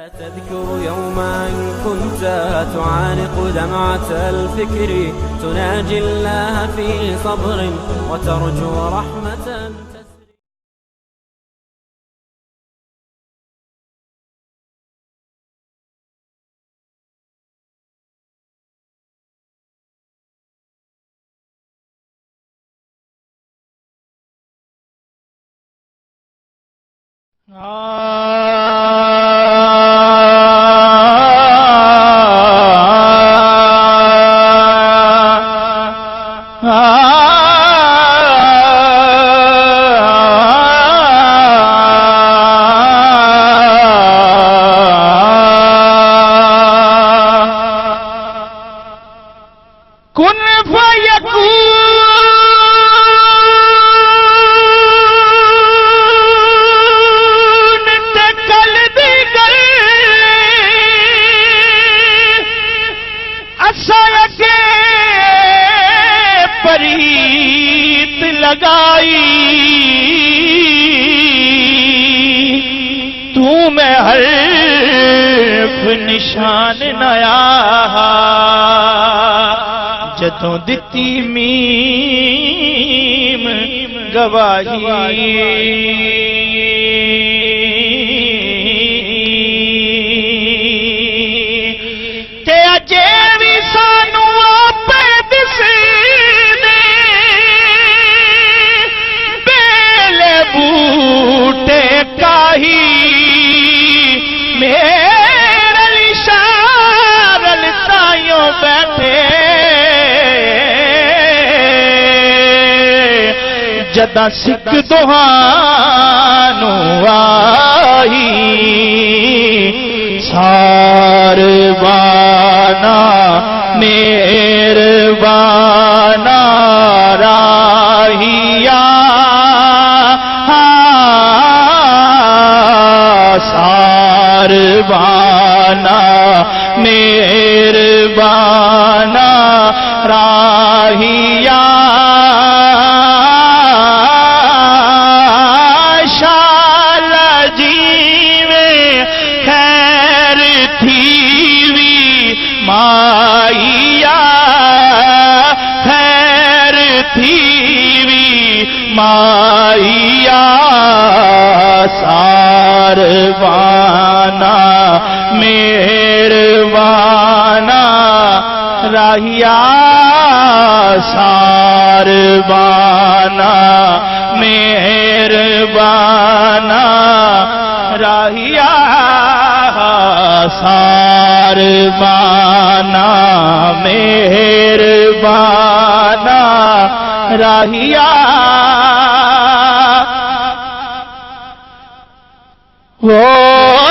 تذكر يوما كنت تعانق دمعة الفكر تناجي الله في صبر وترجو رحمة تسري. निशान नया जदों दिती मीम गवाही ते अजे भी सानू आपे दिसदे बेले बूटे काही बैठे जदा सिख दुहानू आई सारवाना मेरवाना राहिया सारवाना मेरवाना राहिया शाला जीवे खैर थीवी माइया खैर थीवी माइया सारवाना मेरवाना राहिया सारवाना मेरवाना राहिया सारवाना मेरवाना राहिया वो